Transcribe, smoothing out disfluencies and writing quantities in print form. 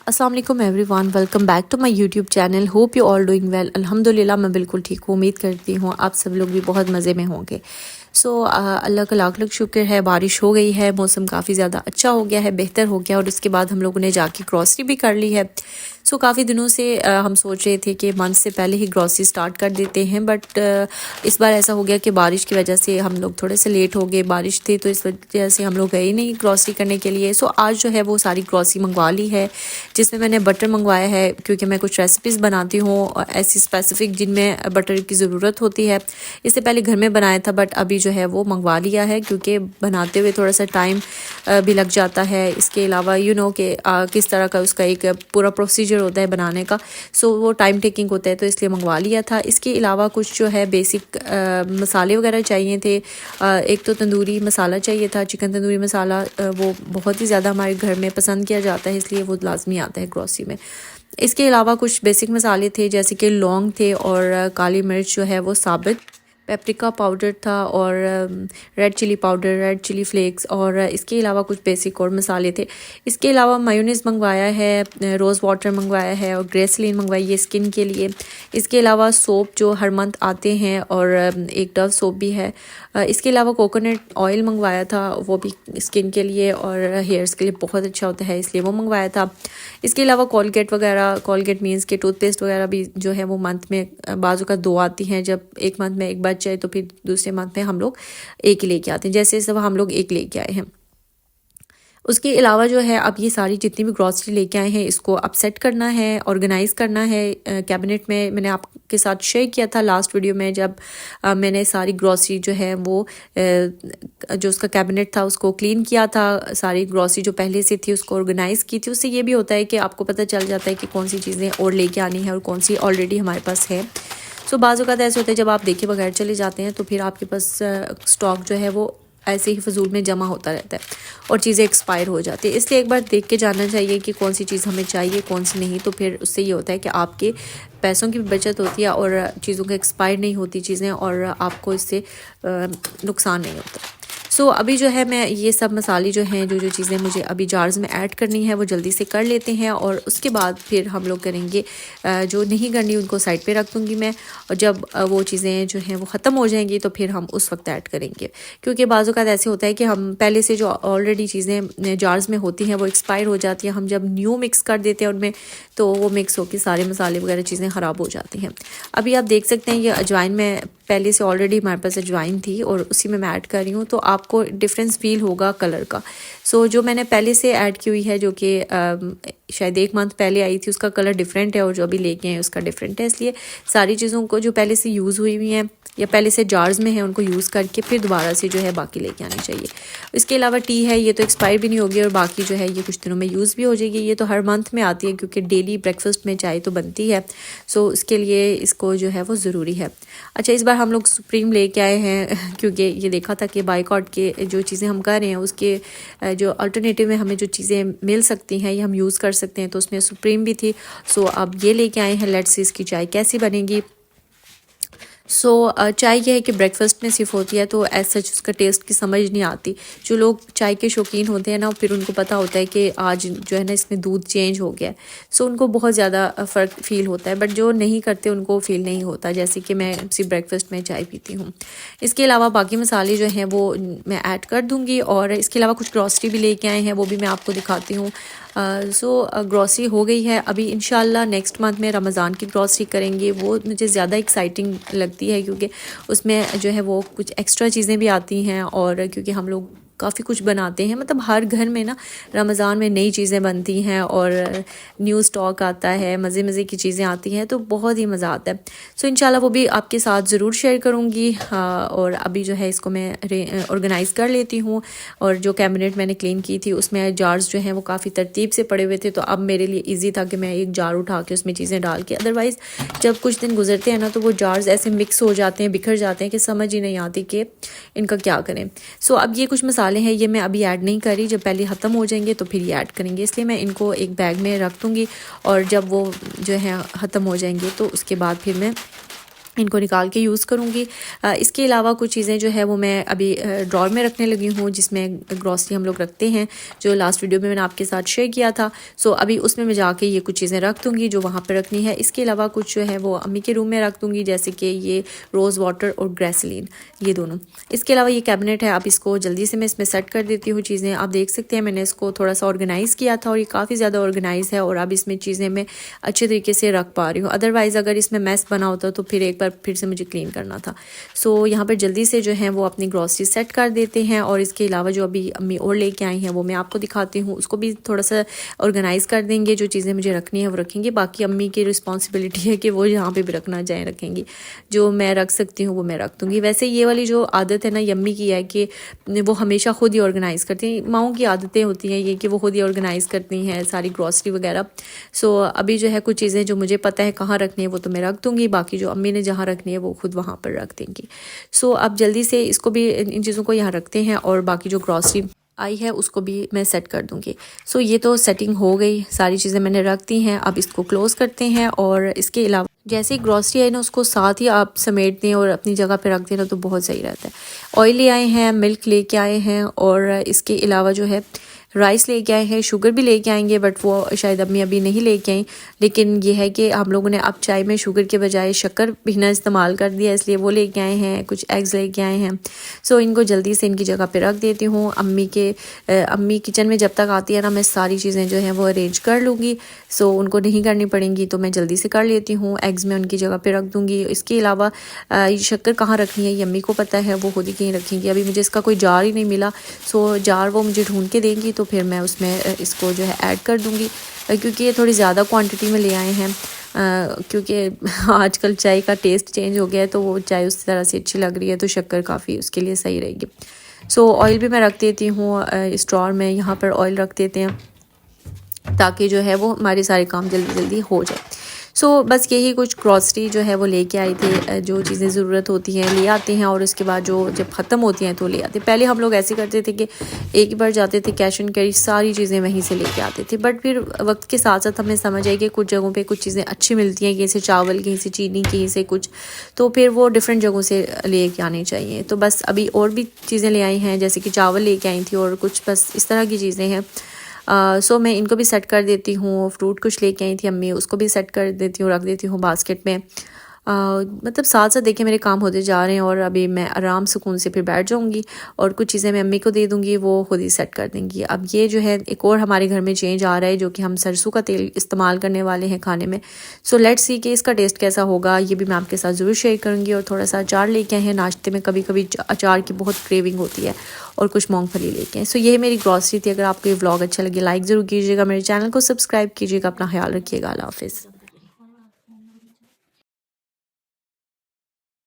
अस्सलाम वालेकुम everyone, welcome back to my YouTube channel. Hope you all doing well. अल्हम्दुलिल्लाह मैं बिल्कुल ठीक हूँ। उम्मीद करती हूँ आप सब लोग भी बहुत मज़े में होंगे। अल्लाह का लाख लाख शुक्र है, बारिश हो गई है, मौसम काफ़ी ज़्यादा अच्छा हो गया है, बेहतर हो गया। और उसके बाद हम लोगों ने जाके ग्रॉसरी भी कर ली है। काफ़ी दिनों से हम सोच रहे थे कि मंथ से पहले ही ग्रॉसरी स्टार्ट कर देते हैं, बट इस बार ऐसा हो गया कि बारिश की वजह से हम लोग थोड़े से लेट हो गए। बारिश थी तो इस वजह से हम लोग गए नहीं ग्रॉसरी करने के लिए। आज जो है वो सारी ग्रॉसरी मंगवा ली है, जिसमें मैंने बटर मंगवाया है क्योंकि मैं कुछ रेसिपीज़ बनाती हूँ ऐसी स्पेसिफ़िक जिनमें बटर की ज़रूरत होती है। इससे पहले घर में बनाया था, बट अभी जो है वो मंगवा लिया है क्योंकि बनाते हुए थोड़ा सा टाइम भी लग जाता है। इसके अलावा कि किस तरह का उसका एक पूरा प्रोसीजर होता है बनाने का, वो टाइम टेकिंग होता है, तो इसलिए मंगवा लिया था। इसके अलावा कुछ जो है बेसिक मसाले वगैरह चाहिए थे। एक तो तंदूरी मसाला चाहिए था, चिकन तंदूरी मसाला। वो बहुत ही ज़्यादा हमारे घर में पसंद किया जाता है, इसलिए वो लाजमी आता है ग्रॉसरी में। इसके अलावा कुछ बेसिक मसाले थे, जैसे कि लौंग थे और काली मिर्च जो है वो साबित, पेपरिका पाउडर था और red chilli powder, red chilli flakes, और इसके अलावा कुछ बेसिक और मसाले थे। इसके अलावा मायोनीज़ मंगवाया है, रोज़ वाटर मंगवाया है और ग्रेसलीन मंगवाई है स्किन के लिए। इसके अलावा सोप जो हर मंथ आते हैं और एक डव सोप भी है। इसके अलावा कोकोनट ऑयल मंगवाया था, वो भी स्किन के लिए और हेयर्स के लिए बहुत अच्छा होता है, इसलिए वो मंगवाया था। इसके अलावा कोलगेट वगैरह, कोलगेट मीन्स के टूथपेस्ट वगैरह भी जो है वो मंथ में बाजू का 2 आती हैं। जब एक मंथ में एक बच जाए तो फिर दूसरे मंथ में हम लोग एक ही लेके आते हैं, जैसे सब हम लोग एक लेके आए हैं। उसके अलावा जो है अब ये सारी जितनी भी ग्रॉसरी लेके आए हैं इसको अब सेट करना है, ऑर्गेनाइज़ करना है कैबिनेट में। मैंने आपके साथ शेयर किया था लास्ट वीडियो में, जब मैंने सारी ग्रॉसरी जो है वो जो उसका कैबिनेट था उसको क्लीन किया था। सारी ग्रॉसरी जो पहले से थी उसको ऑर्गेनाइज़ की थी। उससे ये भी होता है कि आपको पता चल जाता है कि कौन सी चीज़ें और लेके आनी है और कौन सी ऑलरेडी हमारे पास है। बाज़ औक़ात ऐसे होते हैं जब आप देखे बगैर चले जाते हैं तो फिर आपके पास स्टॉक जो है वो ऐसे ही फजूल में जमा होता रहता है और चीज़ें एक्सपायर हो जाती है। इसलिए एक बार देख के जानना चाहिए कि कौन सी चीज़ हमें चाहिए, कौन सी नहीं। तो फिर उससे ये होता है कि आपके पैसों की भी बचत होती है और चीज़ों का एक्सपायर नहीं होती चीज़ें, और आपको इससे नुकसान नहीं होता। अभी जो है मैं ये सब मसाले जो हैं, जो चीज़ें मुझे अभी जार्स में ऐड करनी है वो जल्दी से कर लेते हैं, और उसके बाद फिर हम लोग करेंगे। जो नहीं करनी उनको साइड पे रख दूँगी मैं, और जब वो चीज़ें जो हैं वो ख़त्म हो जाएंगी तो फिर हम उस वक्त ऐड करेंगे। क्योंकि बाज़ औक़ात ऐसे होता है कि हम पहले से जो ऑलरेडी चीज़ें जार्स में होती हैं वो एक्सपायर हो जाती हैं। हम जब न्यू मिक्स कर देते हैं उनमें तो वो मिक्स होकर सारे मसाले वगैरह चीज़ें ख़राब हो जाती हैं। अभी आप देख सकते हैं ये अजवाइन में पहले से ऑलरेडी हमारे पास अजवाइन थी और उसी में मैं ऐड कर रही हूँ, तो आपको डिफरेंस फील होगा कलर का। जो मैंने पहले से ऐड की हुई है, जो कि शायद 1 मंथ पहले आई थी, उसका कलर डिफरेंट है, और जो अभी लेके आए उसका डिफरेंट है। इसलिए सारी चीज़ों को जो पहले से यूज़ हुई हुई हैं या पहले से जार्स में है उनको यूज़ करके फिर दोबारा से जो है बाकी लेके आनी चाहिए। इसके अलावा टी है, ये तो एक्सपायर भी नहीं होगी और बाकी जो है ये कुछ दिनों में यूज़ भी हो जाएगी। ये तो हर मंथ में आती है क्योंकि डेली ब्रेकफास्ट में चाय तो बनती है, इसके लिए इसको जो है वो ज़रूरी है। अच्छा, इस बार हम लोग सुप्रीम लेके आए हैं क्योंकि ये देखा था कि बाइकआउट के जो चीज़ें हम कर रहे हैं उसके जो अल्टरनेटिव में हमें जो चीज़ें मिल सकती हैं ये हम यूज़ कर सकते हैं, तो उसमें सुप्रीम भी थी। अब ये लेके आए हैं। लेट्स सी इसकी चाय कैसी बनेगी। चाय यह है कि ब्रेकफास्ट में सिर्फ होती है, तो एज सच उसका टेस्ट की समझ नहीं आती। जो लोग चाय के शौकीन होते हैं ना, फिर उनको पता होता है कि आज जो है ना इसमें दूध चेंज हो गया है, उनको बहुत ज़्यादा फ़र्क फ़ील होता है। बट जो नहीं करते उनको फ़ील नहीं होता, जैसे कि मैं सिर्फ ब्रेकफास्ट में चाय पीती हूँ। इसके अलावा बाकी मसाले जो हैं वो मैं ऐड कर दूँगी, और इसके अलावा कुछ ग्रॉसरी भी लेके आए हैं, वो भी मैं आपको दिखाती हूँ। ग्रॉसरी हो गई है। अभी इंशाल्लाह नेक्स्ट मंथ में रमज़ान की ग्रॉसरी करेंगे, वो मुझे ज़्यादा एक्साइटिंग लगती है क्योंकि उसमें जो है वो कुछ एक्स्ट्रा चीज़ें भी आती हैं, और क्योंकि हम लोग काफ़ी कुछ बनाते हैं, मतलब हर घर में ना रमज़ान में नई चीज़ें बनती हैं और न्यू स्टॉक आता है, मज़े मज़े की चीज़ें आती हैं, तो बहुत ही मज़ा आता है। इंशाल्लाह वो भी आपके साथ ज़रूर शेयर करूँगी। और अभी जो है इसको मैं ऑर्गेनाइज़ कर लेती हूँ, और जो कैबिनेट मैंने क्लीन की थी उसमें जार्स जो हैं वो काफ़ी तरतीब से पड़े हुए थे, तो अब मेरे लिए ईजी था कि मैं एक जार उठा के उसमें चीज़ें डाल के, अदरवाइज़ जब कुछ दिन गुजरते हैं ना तो वो जार्स ऐसे मिक्स हो जाते हैं, बिखर जाते हैं कि समझ ही नहीं आती कि इनका क्या करें। अब ये कुछ मसाले हैं, ये मैं अभी ऐड नहीं करी, जब पहले ख़त्म हो जाएंगे तो फिर ये ऐड करेंगे, इसलिए मैं इनको एक बैग में रख दूँगी, और जब वो जो है ख़त्म हो जाएंगे तो उसके बाद फिर मैं इनको निकाल के यूज़ करूँगी। इसके अलावा कुछ चीज़ें जो है वो मैं अभी ड्रॉर में रखने लगी हूँ, जिसमें ग्रॉसरी हम लोग रखते हैं, जो लास्ट वीडियो में मैंने आपके साथ शेयर किया था। सो अभी उसमें मैं जाके ये कुछ चीज़ें रख दूँगी जो वहाँ पर रखनी है। इसके अलावा कुछ जो है वो अम्मी के रूम में रख दूँगी, जैसे कि ये रोज़ वाटर और ग्रेसलीन, ये दोनों। इसके अलावा ये कैबिनेट है, अब इसको जल्दी से मैं इसमें सेट कर देती हूँ चीज़ें। आप देख सकते हैं मैंने इसको थोड़ा सा ऑर्गेनाइज़ किया था और ये काफ़ी ज़्यादा ऑर्गेनाइज़ है और अब इसमें चीज़ें मैं अच्छे तरीके से रख पा रही हूँ। अदरवाइज़ अगर इसमें मैस बना होता तो फिर एक बार फिर से मुझे क्लीन करना था। सो यहाँ पर जल्दी से जो है वो अपनी ग्रॉसरी सेट कर देते हैं। और इसके अलावा जो अभी अम्मी और लेके आई हैं वो मैं आपको दिखाती हूँ, उसको भी थोड़ा सा ऑर्गेनाइज़ कर देंगे। जो चीज़ें मुझे रखनी है वो रखेंगे, बाकी अम्मी की रिस्पॉन्सिबिलिटी है कि वो यहाँ पे भी रखना चाहें रखेंगी। जो मैं रख सकती हूँ वो मैं रख दूँगी। वैसे ये वाली जो आदत है ना यम्मी की है कि वो हमेशा खुद ही ऑर्गेनाइज़ करती हैं। माओं की आदतें होती हैं ये कि वो खुद ही ऑर्गेनाइज़ करती हैं सारी ग्रॉसरी वगैरह। सो अभी जो है कुछ चीज़ें जो मुझे पता है कहाँ रखनी है वो तो मैं रख दूँगी, बाकी जो अम्मी ने जहाँ रखनी है वो खुद वहाँ पर रख देंगी। सो अब जल्दी से इसको भी, इन चीज़ों को यहाँ रखते हैं और बाकी जो ग्रॉसरी आई है उसको भी मैं सेट कर दूँगी। सो ये तो सेटिंग हो गई, सारी चीज़ें मैंने रख दी हैं। अब इसको क्लोज़ करते हैं और इसके अलावा जैसे ही ग्रॉसरी आई ना उसको साथ ही आप समेट दें और अपनी जगह पे रख देना तो बहुत सही रहता है। ऑयल ले आए हैं, मिल्क लेके आए हैं और इसके अलावा जो है राइस लेके आए हैं, शुगर भी लेके आएंगे बट वो शायद अम्मी अभी नहीं लेके आई। लेकिन ये है कि हम लोगों ने अब चाय में शुगर के बजाय शक्कर पीना इस्तेमाल कर दिया, इसलिए वो लेके आए हैं। कुछ एग्स लेके आए हैं। सो इनको जल्दी से इनकी जगह पे रख देती हूँ। अम्मी किचन में जब तक आती है ना मैं सारी चीज़ें जो हैं वो अरेंज कर लूँगी। सो उनको नहीं करनी पड़ेंगी तो मैं जल्दी से कर लेती हूँ। एग्स में उनकी जगह पे रख दूँगी। इसके अलावा शक्कर कहाँ रखनी है ये अम्मी को पता है, वो खुद ही कहीं रखेंगी। अभी मुझे इसका कोई जार ही नहीं मिला, सो जार वो मुझे ढूंढ के देंगी तो फिर मैं उसमें इसको जो है ऐड कर दूँगी, क्योंकि ये थोड़ी ज़्यादा क्वांटिटी में ले आए हैं। क्योंकि आजकल चाय का टेस्ट चेंज हो गया है तो वो चाय उस तरह से अच्छी लग रही है तो शक्कर काफ़ी उसके लिए सही रहेगी। सो ऑयल भी मैं रख देती हूँ स्टोर में, यहाँ पर ऑयल रख देते हैं ताकि जो है वो हमारे सारे काम जल्दी जल्दी हो जाए। सो बस यही कुछ ग्रॉसरी जो है वो लेके आई थी, जो चीज़ें ज़रूरत होती हैं ले आते हैं और उसके बाद जो जब ख़त्म होती हैं तो ले आते हैं। पहले हम लोग ऐसे करते थे कि एक ही बार जाते थे कैश एंड कैरी सारी चीज़ें वहीं से लेके आते थे, बट फिर वक्त के साथ साथ हमें समझ आई कि कुछ जगहों पे कुछ चीज़ें अच्छी मिलती हैं, कहीं से चावल, कहीं से चीनी, कहीं से कुछ, तो फिर वो डिफरेंट जगहों से लेके आने चाहिए। तो बस अभी और भी चीज़ें ले आई हैं, जैसे कि चावल लेके आई थी और कुछ बस इस तरह की चीज़ें हैं। सो मैं इनको भी सेट कर देती हूँ। फ्रूट कुछ लेके आई थी अम्मी, उसको भी सेट कर देती हूँ, रख देती हूँ बास्केट में। मतलब साथ साथ देखिए मेरे काम होते जा रहे हैं और अभी मैं आराम सुकून से फिर बैठ जाऊँगी और कुछ चीज़ें मैं अम्मी को दे दूँगी, वो खुद ही सेट कर देंगी। अब ये जो है एक और हमारे घर में चेंज आ रहा है, जो कि हम सरसों का तेल इस्तेमाल करने वाले हैं खाने में। सो लेट्स सी कि इसका टेस्ट कैसा होगा, ये भी मैं आपके साथ ज़रूर शेयर करूँगी। और थोड़ा सा अचार लेके आए हैं, नाश्ते में कभी कभी अचार की बहुत क्रेविंग होती है, और कुछ मूंगफली लेके आए। सो ये मेरी ग्रॉसरी थी। अगर आपको ये व्लॉग अच्छा लगे लाइक ज़रूर कीजिएगा, मेरे चैनल को सब्सक्राइब कीजिएगा, अपना ख्याल रखिएगा। अल्लाह हाफ़िज़।